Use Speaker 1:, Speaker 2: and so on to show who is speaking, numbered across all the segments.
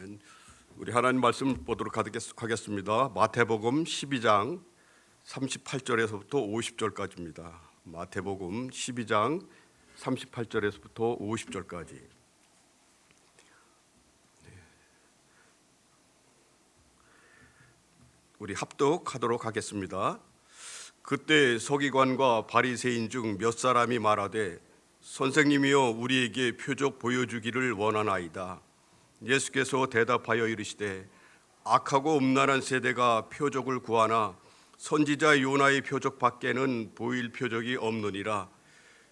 Speaker 1: 아멘. 우리 하나님 말씀 보도록 하겠습니다. 마태복음 12장 38절에서부터 50절까지입니다. 마태복음 12장 38절에서부터 50절까지. 우리 합독하도록 하겠습니다. 그때 서기관과 바리새인 중 몇 사람이 말하되 선생님이여 우리에게 표적 보여주기를 원하나이다. 예수께서 대답하여 이르시되 악하고 음란한 세대가 표적을 구하나 선지자 요나의 표적 밖에는 보일 표적이 없느니라.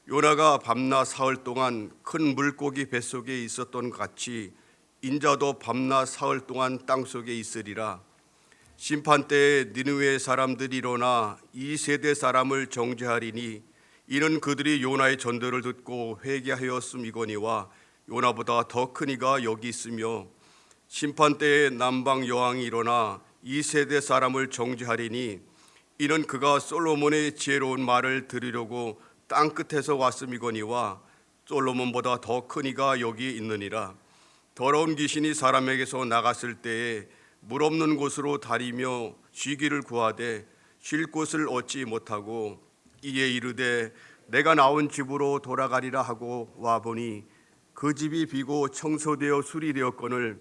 Speaker 1: 요나가 밤낮 사흘 동안 큰 물고기 뱃속에 있었던 같이 인자도 밤낮 사흘 동안 땅속에 있으리라. 심판때에 니느웨 사람들이 일어나 이 세대 사람을 정죄하리니 이는 그들이 요나의 전도를 듣고 회개하였음이거니와 요나보다 더 큰 이가 여기 있으며 심판때에 남방 여왕이 일어나 이 세대 사람을 정죄하리니 이는 그가 솔로몬의 지혜로운 말을 들으려고 땅끝에서 왔음이거니와 솔로몬보다 더 큰 이가 여기 있느니라. 더러운 귀신이 사람에게서 나갔을 때에 물 없는 곳으로 다니며 쉬기를 구하되 쉴 곳을 얻지 못하고 이에 이르되 내가 나온 집으로 돌아가리라 하고 와보니 그 집이 비고 청소되어 수리되었거늘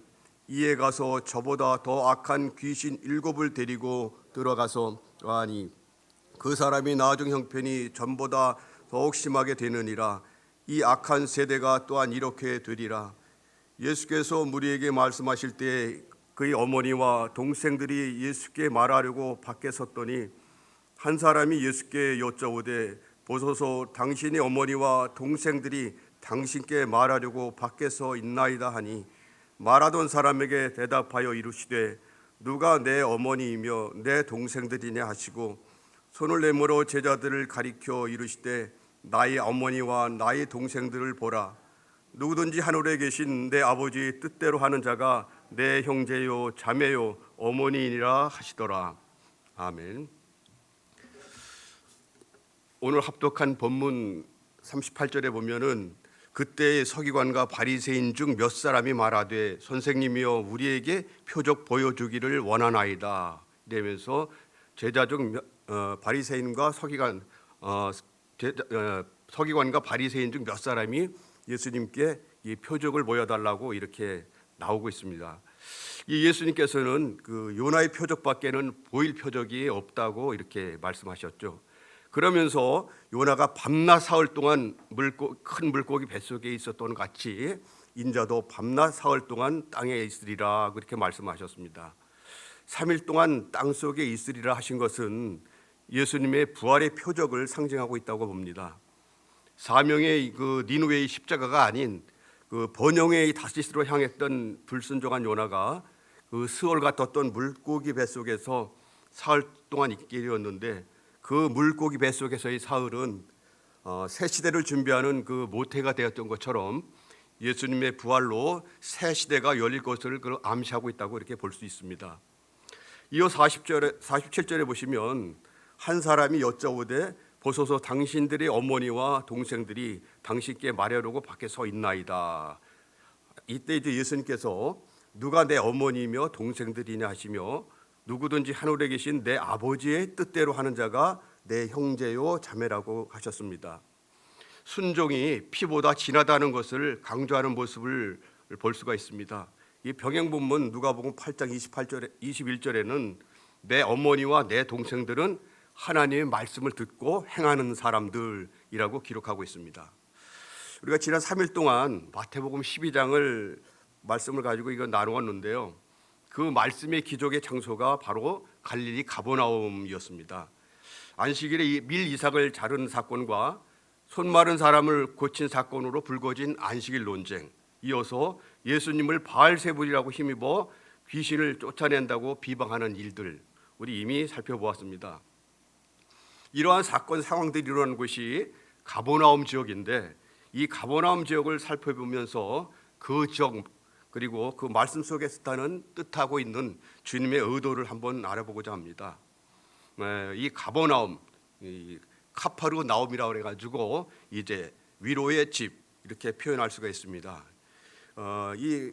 Speaker 1: 이에 가서 저보다 더 악한 귀신 7을 데리고 들어가서 와니 그 사람이 나중 형편이 전보다 더욱 심하게 되느니라. 이 악한 세대가 또한 이렇게 되리라. 예수께서 무리에게 말씀하실 때 그의 어머니와 동생들이 예수께 말하려고 밖에 섰더니 한 사람이 예수께 여쭤오되 보소서 당신의 어머니와 동생들이 당신께 말하려고 밖에서 있나이다 하니 말하던 사람에게 대답하여 이르시되 누가 내 어머니이며 내 동생들이냐 하시고 손을 내밀어 제자들을 가리켜 이르시되 나의 어머니와 나의 동생들을 보라. 누구든지 하늘에 계신 내 아버지의 뜻대로 하는 자가 내 형제요 자매요 어머니이니라 하시더라. 아멘. 오늘 합독한 본문 38절에 보면은 그때의 서기관과 바리새인 중 몇 사람이 말하되 선생님이여 우리에게 표적 보여주기를 원하나이다 이러면서 제자 중 바리새인과 서기관과 바리새인 중 몇 사람이 예수님께 이 표적을 보여달라고 이렇게 나오고 있습니다. 이 예수님께서는 그 요나의 표적밖에는 보일 표적이 없다고 이렇게 말씀하셨죠. 그러면서 요나가 밤낮 사흘 동안 큰 물고기 뱃속에 있었던 같이 인자도 밤낮 사흘 동안 땅에 있으리라 그렇게 말씀하셨습니다. 3일 동안 땅속에 있으리라 하신 것은 예수님의 부활의 표적을 상징하고 있다고 봅니다. 사명의 그 니느웨의 십자가가 아닌 그 번영의 다시스로 향했던 불순종한 요나가 그 스월 같았던 물고기 뱃속에서 사흘 동안 있게 되었는데 그 물고기 뱃속에서의 사흘은 새 시대를 준비하는 그 모태가 되었던 것처럼 예수님의 부활로 새 시대가 열릴 것을 암시하고 있다고 이렇게 볼 수 있습니다. 이어 47절에 보시면 한 사람이 여쭤오되 보소서 당신들의 어머니와 동생들이 당신께 말하려고 밖에 서 있나이다. 이때 이제 예수님께서 누가 내 어머니며 동생들이냐 하시며 누구든지 하늘에 계신 내 아버지의 뜻대로 하는 자가 내 형제요 자매라고 하셨습니다. 순종이 피보다 진하다는 것을 강조하는 모습을 볼 수가 있습니다. 이 병행본문 누가복음 8장 21절에는 내 어머니와 내 동생들은 하나님의 말씀을 듣고 행하는 사람들이라고 기록하고 있습니다. 우리가 지난 3일 동안 마태복음 12장을 말씀을 가지고 이거 나누었는데요. 그 말씀의 기적의 장소가 바로 갈릴리 가버나움이었습니다. 안식일에 밀 이삭을 자른 사건과 손 마른 사람을 고친 사건으로 불거진 안식일 논쟁, 이어서 예수님을 바알세불이라고 힘입어 귀신을 쫓아낸다고 비방하는 일들 우리 이미 살펴보았습니다. 이러한 사건 상황들이 일어난 곳이 가버나움 지역인데 이 가버나움 지역을 살펴보면서 그 지역 그리고 그 말씀 속에 뜻하고 있는 주님의 의도를 한번 알아보고자 합니다. 이 가버나움, 카파르 나움이라고 해가지고 이제 위로의 집 이렇게 표현할 수가 있습니다. 이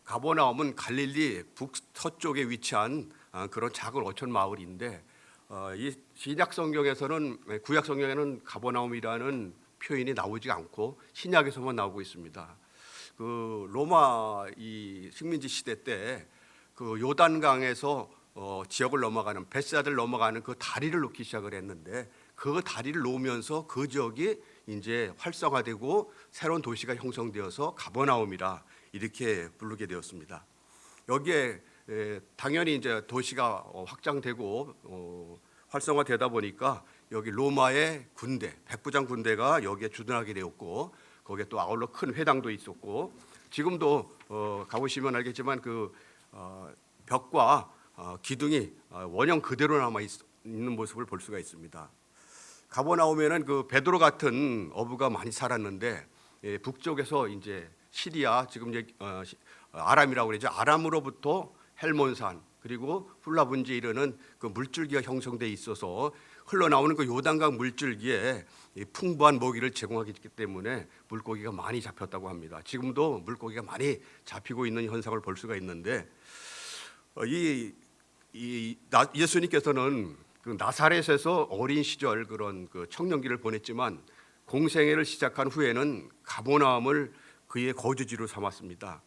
Speaker 1: 가버나움은 갈릴리 북서쪽에 위치한 그런 작은 어촌 마을인데 이 신약 성경에서는 구약 성경에는 가버나움이라는 표현이 나오지 않고 신약에서만 나오고 있습니다. 그 로마 이 식민지 시대 때 그 요단강에서 지역을 넘어가는 벳사를 넘어가는 그 다리를 놓기 시작을 했는데 그 다리를 놓으면서 그 지역이 이제 활성화되고 새로운 도시가 형성되어서 가버나움이라 이렇게 부르게 되었습니다. 여기에 당연히 이제 도시가 확장되고 활성화되다 보니까 여기 로마의 군대, 백부장 군대가 여기에 주둔하게 되었고 거기에 또 아울러 큰 회당도 있었고 지금도 가보시면 알겠지만 그 벽과 기둥이 원형 그대로 남아 있는 모습을 볼 수가 있습니다. 가버나움에는 그 베드로 같은 어부가 많이 살았는데 북쪽에서 이제 시리아 지금 이제 아람이라고 그러죠. 아람으로부터 헬몬산 그리고 훌라분지에 이르는 그 물줄기가 형성돼 있어서 흘러나오는 그 요단강 물줄기에 풍부한 먹이를 제공하기 때문에 물고기가 많이 잡혔다고 합니다. 지금도 물고기가 많이 잡히고 있는 현상을 볼 수가 있는데 예수님께서는 그 나사렛에서 어린 시절 그런 그 청년기를 보냈지만 공생애를 시작한 후에는 가버나움을 그의 거주지로 삼았습니다.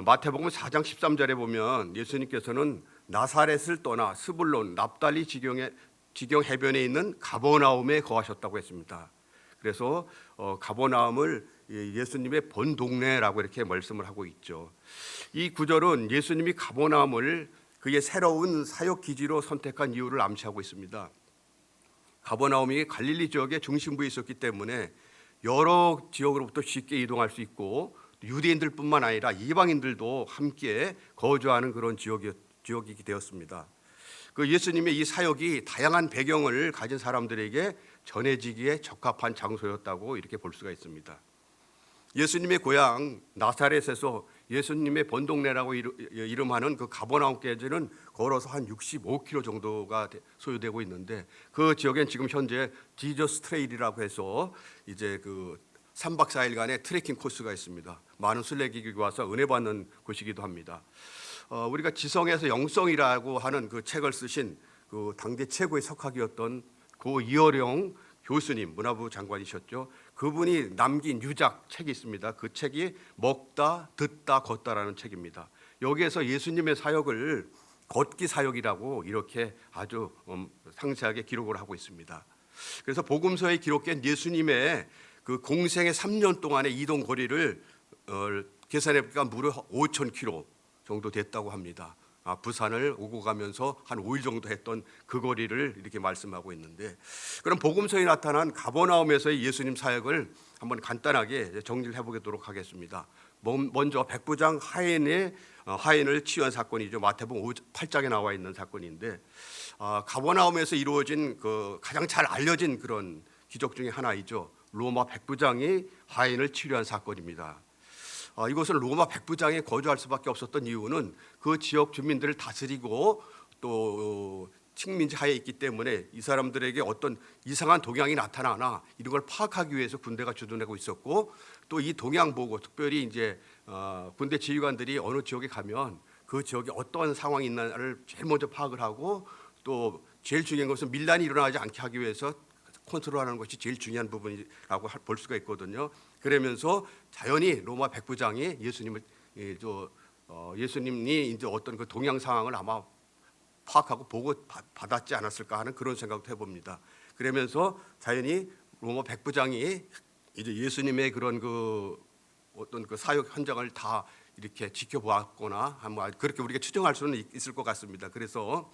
Speaker 1: 마태복음 4장 13절에 보면 예수님께서는 나사렛을 떠나 스불론 납달리 지경 해변에 있는 가버나움에 거하셨다고 했습니다. 그래서 가버나움을 예수님의 본 동네라고 이렇게 말씀을 하고 있죠. 이 구절은 예수님이 가버나움을 그의 새로운 사역 기지로 선택한 이유를 암시하고 있습니다. 가버나움이 갈릴리 지역의 중심부에 있었기 때문에 여러 지역으로부터 쉽게 이동할 수 있고 유대인들뿐만 아니라 이방인들도 함께 거주하는 그런 지역이 되었습니다. 그 예수님의 이 사역이 다양한 배경을 가진 사람들에게 전해지기에 적합한 장소였다고 이렇게 볼 수가 있습니다. 예수님의 고향 나사렛에서 예수님의 본동네라고 이름하는 그 가버나움까지는 걸어서 한 65km 정도가 소요되고 있는데 그 지역엔 지금 현재 지저스 트레일이라고 해서 이제 그 3박 4일간의 트레킹 코스가 있습니다. 많은 순례객이 와서 은혜 받는 곳이기도 합니다. 우리가 지성에서 영성이라고 하는 그 책을 쓰신 그 당대 최고의 석학이었던 고 이어령 교수님, 문화부 장관이셨죠. 그분이 남긴 유작 책이 있습니다. 그 책이 먹다, 듣다, 걷다라는 책입니다. 여기에서 예수님의 사역을 걷기 사역이라고 이렇게 아주 상세하게 기록을 하고 있습니다. 그래서 복음서에 기록된 예수님의 그 공생의 3년 동안의 이동 거리를 계산해 보니까 무려 5,000km 정도 됐다고 합니다. 부산을 오고 가면서 한 5일 정도 했던 그 거리를 이렇게 말씀하고 있는데 그럼 복음서에 나타난 가버나움에서의 예수님 사역을 한번 간단하게 정리를 해보도록 하겠습니다. 먼저 백부장 하인을 치유한 사건이죠. 마태복음 8장에 나와 있는 사건인데 가버나움에서 이루어진 그 가장 잘 알려진 그런 기적 중에 하나이죠. 로마 백부장이 하인을 치료한 사건입니다. 이곳은 로마 백부장이 거주할 수밖에 없었던 이유는 그 지역 주민들을 다스리고 또 식민지 하에 있기 때문에 이 사람들에게 어떤 이상한 동향이 나타나나 이런 걸 파악하기 위해서 군대가 주둔하고 있었고 또 이 동향 보고 특별히 이제 군대 지휘관들이 어느 지역에 가면 그 지역에 어떤 상황이 있나를 제일 먼저 파악을 하고 또 제일 중요한 것은 밀란이 일어나지 않게 하기 위해서 컨트롤하는 것이 제일 중요한 부분이라고 볼 수가 있거든요. 그러면서 자연히 로마 백부장이 예수님이 이제 어떤 그 동양 상황을 아마 파악하고 보고 받았지 않았을까 하는 그런 생각도 해봅니다. 그러면서 자연히 로마 백부장이 이제 예수님의 그런 그 어떤 그 사역 현장을 다 이렇게 지켜보았거나 그렇게 우리가 추정할 수는 있을 것 같습니다. 그래서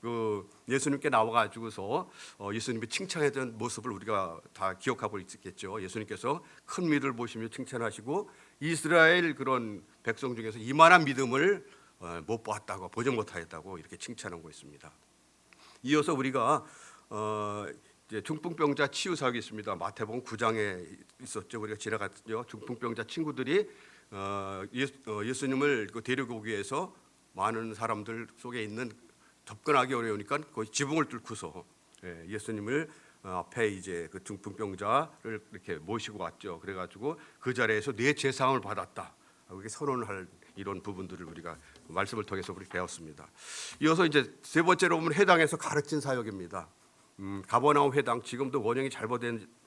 Speaker 1: 그 예수님께 나와가지고서 예수님이 칭찬했던 모습을 우리가 다 기억하고 있겠죠. 예수님께서 큰 믿음을 보시며 칭찬하시고 이스라엘 그런 백성 중에서 이만한 믿음을 못 보았다고 보지 못하였다고 이렇게 칭찬하고 있습니다. 이어서 우리가 이제 중풍병자 치유 사역이 있습니다. 마태복음 9장에 있었죠. 우리가 지나갔죠. 중풍병자 친구들이 예수님을 데리고 오기 위해서 많은 사람들 속에 있는 접근하기 어려우니까 거의 지붕을 뚫고서 예수님을 앞에 이제 그 중풍병자를 이렇게 모시고 왔죠. 그래가지고 그 자리에서 내 제사함을 받았다. 이렇게 선언을 할 이런 부분들을 우리가 말씀을 통해서 우리 배웠습니다. 이어서 이제 세 번째로 보면 회당에서 가르친 사역입니다. 가버나움 회당 지금도 원형이 잘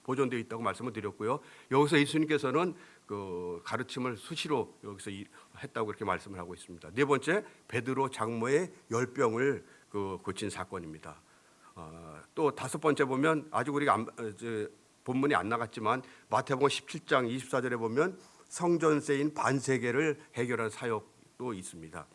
Speaker 1: 보존되어 있다고 말씀을 드렸고요. 여기서 예수님께서는 그 가르침을 수시로 여기서 했다고 그렇게 말씀을 하고 있습니다. 네 번째, 베드로 장모의 열병을 고친 사건입니다. 또 다섯 번째 보면 아직 우리가 본문이 안 나갔지만 마태복음 17장 24절에 보면 성전세인 반세계를 해결한 사역도 있습니다.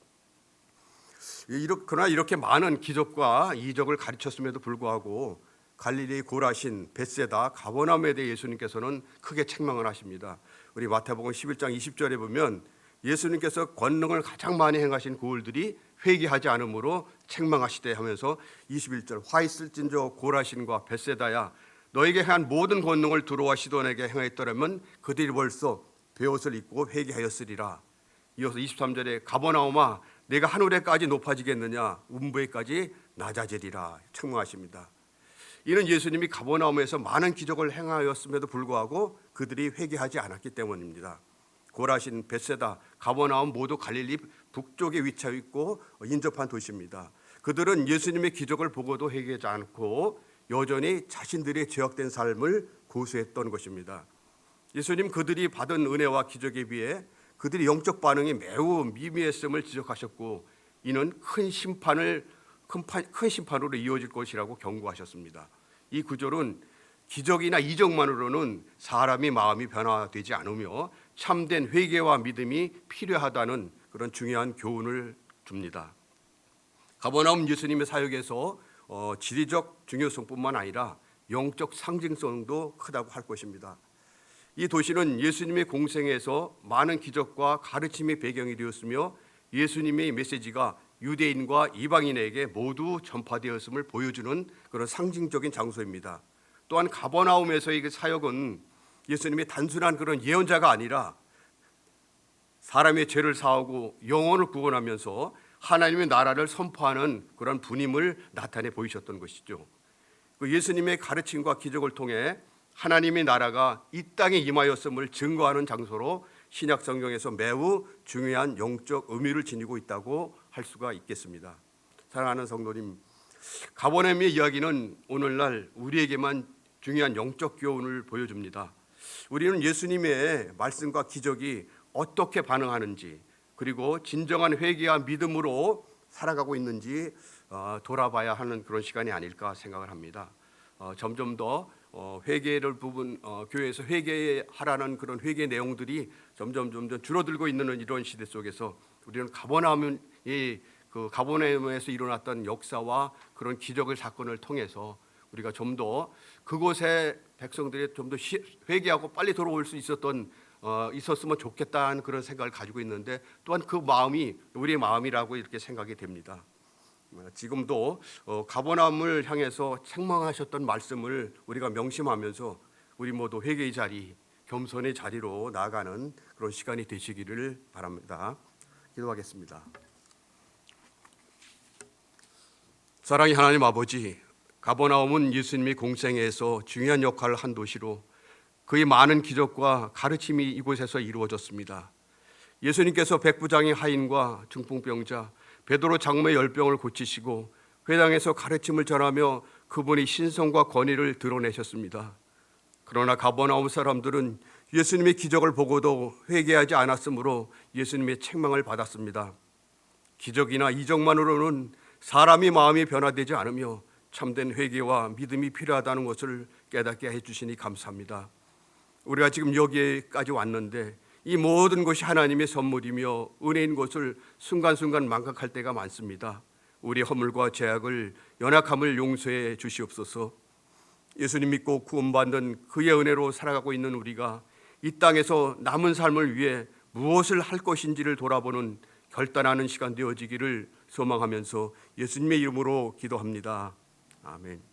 Speaker 1: 그러나 이렇게 많은 기적과 이적을 가르쳤음에도 불구하고 갈릴리 고라신, 벳세다, 가버나움에 대해 예수님께서는 크게 책망을 하십니다. 우리 마태복음 11장 20절에 보면 예수님께서 권능을 가장 많이 행하신 고을들이 회개하지 않으므로 책망하시되 하면서 21절 화 있을진저 고라신과 벳세다야 너에게 행한 모든 권능을 두로와 시돈에게 행하였더라면 그들이 벌써 베옷을 입고 회개하였으리라. 이어서 23절에 가버나움아 내가 하늘에까지 높아지겠느냐 음부에까지 낮아지리라 책망하십니다. 이는 예수님이 가버나움에서 많은 기적을 행하였음에도 불구하고 그들이 회개하지 않았기 때문입니다. 고라신, 벳세다, 가버나움 모두 갈릴리 북쪽에 위치하고 있고 인접한 도시입니다. 그들은 예수님의 기적을 보고도 회개하지 않고 여전히 자신들의 죄악된 삶을 고수했던 것입니다. 예수님 그들이 받은 은혜와 기적에 비해 그들의 영적 반응이 매우 미미했음을 지적하셨고 이는 큰 심판으로 이어질 것이라고 경고하셨습니다. 이 구절은 기적이나 이적만으로는 사람의 마음이 변화되지 않으며 참된 회개와 믿음이 필요하다는 그런 중요한 교훈을 줍니다. 가버나움 예수님의 사역에서 지리적 중요성뿐만 아니라 영적 상징성도 크다고 할 것입니다. 이 도시는 예수님의 공생에서 많은 기적과 가르침의 배경이 되었으며 예수님의 메시지가 유대인과 이방인에게 모두 전파되었음을 보여주는 그런 상징적인 장소입니다. 또한 가버나움에서의 사역은 예수님의 단순한 그런 예언자가 아니라 사람의 죄를 사하고 영혼을 구원하면서 하나님의 나라를 선포하는 그런 분임을 나타내 보이셨던 것이죠. 그 예수님의 가르침과 기적을 통해 하나님의 나라가 이 땅에 임하였음을 증거하는 장소로 신약 성경에서 매우 중요한 영적 의미를 지니고 있다고 할 수가 있겠습니다. 사랑하는 성도님, 가버나움의 이야기는 오늘날 우리에게만 중요한 영적 교훈을 보여줍니다. 우리는 예수님의 말씀과 기적이 어떻게 반응하는지 그리고 진정한 회개와 믿음으로 살아가고 있는지 돌아봐야 하는 그런 시간이 아닐까 생각을 합니다. 점점 더 회개를 교회에서 회개하라는 그런 회개 내용들이 점점 줄어들고 있는 이런 시대 속에서 우리는 가버나움에서 일어났던 역사와 그런 기적의 사건을 통해서 우리가 좀 더 그곳에 백성들이 좀 더 회개하고 빨리 돌아올 수 있었으면 좋겠다는 그런 생각을 가지고 있는데 또한 그 마음이 우리의 마음이라고 이렇게 생각이 됩니다. 지금도 가버나움을 향해서 책망하셨던 말씀을 우리가 명심하면서 우리 모두 회개의 자리, 겸손의 자리로 나아가는 그런 시간이 되시기를 바랍니다. 기도하겠습니다. 사랑의 하나님 아버지, 가버나움은 예수님이 공생애에서 중요한 역할을 한 도시로 그의 많은 기적과 가르침이 이곳에서 이루어졌습니다. 예수님께서 백부장의 하인과 중풍병자, 베드로 장모의 열병을 고치시고 회당에서 가르침을 전하며 그분의 신성과 권위를 드러내셨습니다. 그러나 가버나움 사람들은 예수님의 기적을 보고도 회개하지 않았으므로 예수님의 책망을 받았습니다. 기적이나 이적만으로는 사람의 마음이 변화되지 않으며 참된 회개와 믿음이 필요하다는 것을 깨닫게 해주시니 감사합니다. 우리가 지금 여기까지 왔는데 이 모든 것이 하나님의 선물이며 은혜인 것을 순간순간 망각할 때가 많습니다. 우리 허물과 죄악을 연약함을 용서해 주시옵소서. 예수님 믿고 구원받는 그의 은혜로 살아가고 있는 우리가 이 땅에서 남은 삶을 위해 무엇을 할 것인지를 돌아보는 결단하는 시간 되어지기를 소망하면서 예수님의 이름으로 기도합니다. 아멘.